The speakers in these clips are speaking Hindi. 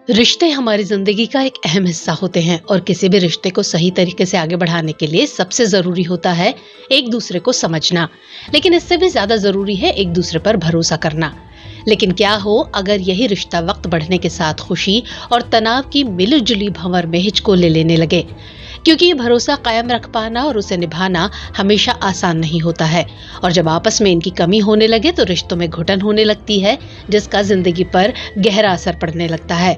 रिश्ते हमारी जिंदगी का एक अहम हिस्सा होते हैं और किसी भी रिश्ते को सही तरीके से आगे बढ़ाने के लिए सबसे जरूरी होता है एक दूसरे को समझना। लेकिन इससे भी ज्यादा जरूरी है एक दूसरे पर भरोसा करना। लेकिन क्या हो अगर यही रिश्ता वक्त बढ़ने के साथ खुशी और तनाव की मिलीजुली भंवर में हिचकोले लेने लगे। क्योंकि ये भरोसा कायम रख पाना और उसे निभाना हमेशा आसान नहीं होता है। और जब आपस में इनकी कमी होने लगे तो रिश्तों में घुटन होने लगती है, जिसका जिंदगी पर गहरा असर पड़ने लगता है।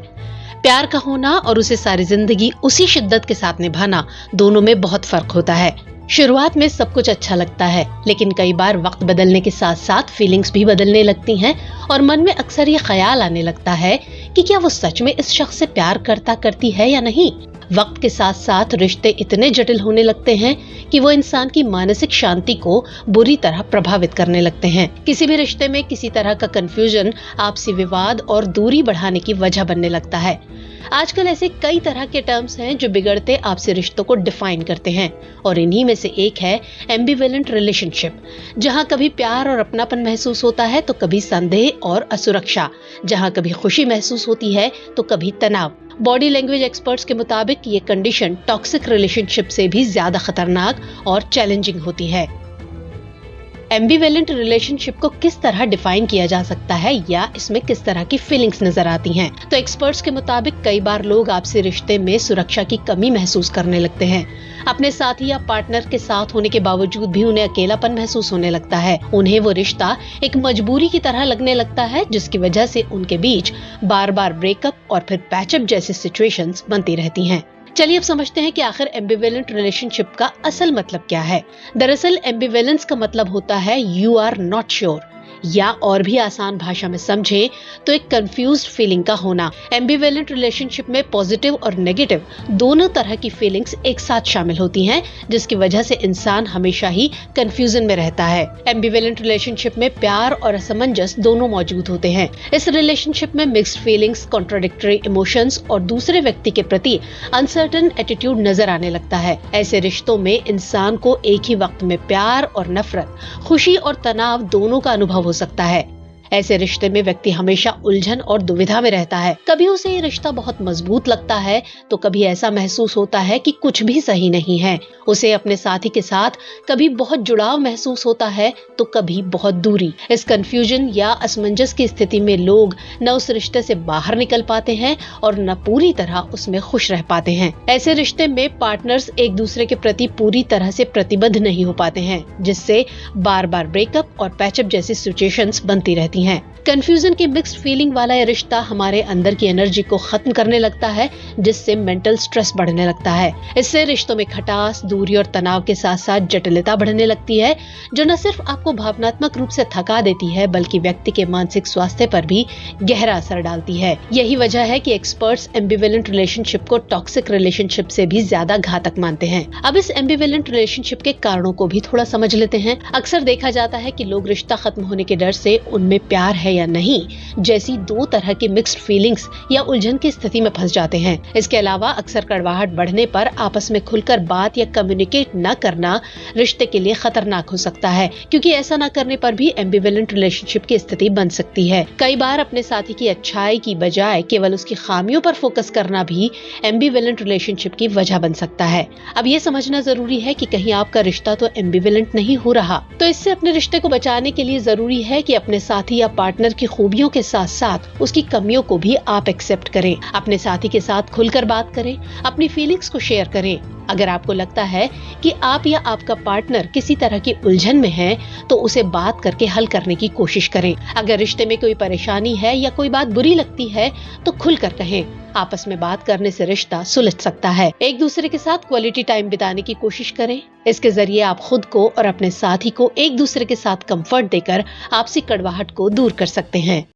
प्यार का होना और उसे सारी जिंदगी उसी शिद्दत के साथ निभाना, दोनों में बहुत फर्क होता है। शुरुआत में सब कुछ अच्छा लगता है, लेकिन कई बार वक्त बदलने के साथ साथ फीलिंग्स भी बदलने लगती हैं और मन में अक्सर ये ख्याल आने लगता है कि क्या वो सच में इस शख्स से प्यार करती है या नहीं। वक्त के साथ साथ रिश्ते इतने जटिल होने लगते हैं कि वो इंसान की मानसिक शांति को बुरी तरह प्रभावित करने लगते हैं। किसी भी रिश्ते में किसी तरह का कंफ्यूजन आपसी विवाद और दूरी बढ़ाने की वजह बनने लगता है। आजकल ऐसे कई तरह के टर्म्स हैं जो बिगड़ते आपसी रिश्तों को डिफाइन करते हैं और इन्हीं में से एक है एम्बिवेलेंट रिलेशनशिप, जहां कभी प्यार और अपनापन महसूस होता है तो कभी संदेह और असुरक्षा, जहां कभी खुशी महसूस होती है तो कभी तनाव। बॉडी लैंग्वेज एक्सपर्ट्स के मुताबिक ये कंडीशन टॉक्सिक रिलेशनशिप से भी ज्यादा खतरनाक और चैलेंजिंग होती है। एम्बिवेलेंट रिलेशनशिप को किस तरह डिफाइन किया जा सकता है या इसमें किस तरह की फीलिंग्स नजर आती हैं? तो एक्सपर्ट्स के मुताबिक कई बार लोग आपसी रिश्ते में सुरक्षा की कमी महसूस करने लगते हैं। अपने साथी या पार्टनर के साथ होने के बावजूद भी उन्हें अकेलापन महसूस होने लगता है। उन्हें वो रिश्ता एक मजबूरी की तरह लगने लगता है, जिसकी वजह से उनके बीच बार बार ब्रेकअप और फिर पैचअप जैसी सिचुएशंस बनती रहती हैं। चलिए अब समझते हैं कि आखिर एम्बिवेलेंट रिलेशनशिप का असल मतलब क्या है। दरअसल एम्बिवेलेंस का मतलब होता है यू आर नॉट श्योर, या और भी आसान भाषा में समझे तो एक कंफ्यूज्ड फीलिंग का होना। एम्बिवेलेंट रिलेशनशिप में पॉजिटिव और नेगेटिव दोनों तरह की फीलिंग्स एक साथ शामिल होती हैं, जिसकी वजह से इंसान हमेशा ही कंफ्यूजन में रहता है। एम्बिवेलेंट रिलेशनशिप में प्यार और असमंजस दोनों मौजूद होते हैं। इस रिलेशनशिप में मिक्स्ड फीलिंग्स, कॉन्ट्राडिक्टरी इमोशंस और दूसरे व्यक्ति के प्रति अनसर्टेन एटीट्यूड नजर आने लगता है। ऐसे रिश्तों में इंसान को एक ही वक्त में प्यार और नफरत, खुशी और तनाव दोनों का अनुभव हो सकता है। ऐसे रिश्ते में व्यक्ति हमेशा उलझन और दुविधा में रहता है। कभी उसे ये रिश्ता बहुत मजबूत लगता है तो कभी ऐसा महसूस होता है कि कुछ भी सही नहीं है। उसे अपने साथी के साथ कभी बहुत जुड़ाव महसूस होता है तो कभी बहुत दूरी। इस कंफ्यूजन या असमंजस की स्थिति में लोग न उस रिश्ते से बाहर निकल पाते हैं और न पूरी तरह उसमें खुश रह पाते हैं। ऐसे रिश्ते में पार्टनर्स एक दूसरे के प्रति पूरी तरह से प्रतिबद्ध नहीं हो पाते हैं, जिससे बार बार ब्रेकअप और पैचअप जैसी सिचुएशंस बनती रहती हैं। कंफ्यूजन की मिक्स्ड फीलिंग वाला यह रिश्ता हमारे अंदर की एनर्जी को खत्म करने लगता है, जिससे मेंटल स्ट्रेस बढ़ने लगता है। इससे रिश्तों में खटास, दूरी और तनाव के साथ साथ जटिलता बढ़ने लगती है, जो न सिर्फ आपको भावनात्मक रूप से थका देती है बल्कि व्यक्ति के मानसिक स्वास्थ्य पर भी गहरा असर डालती है। यही वजह है कि एक्सपर्ट्स एम्बिवेलेंट रिलेशनशिप को टॉक्सिक रिलेशनशिप से भी ज्यादा घातक मानते हैं। अब इस एम्बिवेलेंट रिलेशनशिप के कारणों को भी थोड़ा समझ लेते हैं। अक्सर देखा जाता है कि लोग रिश्ता खत्म होने के डर से उनमें प्यार है या नहीं जैसी दो तरह की मिक्स्ड फीलिंग्स या उलझन की स्थिति में फंस जाते हैं। इसके अलावा अक्सर कड़वाहट बढ़ने पर आपस में खुलकर बात या कम्युनिकेट न करना रिश्ते के लिए खतरनाक हो सकता है, क्योंकि ऐसा न करने पर भी एम्बिवेलेंट रिलेशनशिप की स्थिति बन सकती है। कई बार अपने साथी की अच्छाई की बजाय केवल उसकी खामियों पर फोकस करना भी एम्बिवेलेंट रिलेशनशिप की वजह बन सकता है। अब ये समझना जरूरी है कि कहीं आपका रिश्ता तो एम्बिवेलेंट नहीं हो रहा। तो इससे अपने रिश्ते को बचाने के लिए जरूरी है कि अपने साथी या पार्टनर की खूबियों के साथ साथ उसकी कमियों को भी आप एक्सेप्ट करें। अपने साथी के साथ खुलकर बात करें, अपनी फीलिंग्स को शेयर करें। अगर आपको लगता है कि आप या आपका पार्टनर किसी तरह की उलझन में है तो उसे बात करके हल करने की कोशिश करें। अगर रिश्ते में कोई परेशानी है या कोई बात बुरी लगती है तो खुलकर कहें। आपस में बात करने से रिश्ता सुलझ सकता है। एक दूसरे के साथ क्वालिटी टाइम बिताने की कोशिश करें। इसके जरिए आप खुद को और अपने साथी को एक दूसरे के साथ कंफर्ट देकर आपसी कड़वाहट को दूर कर सकते हैं।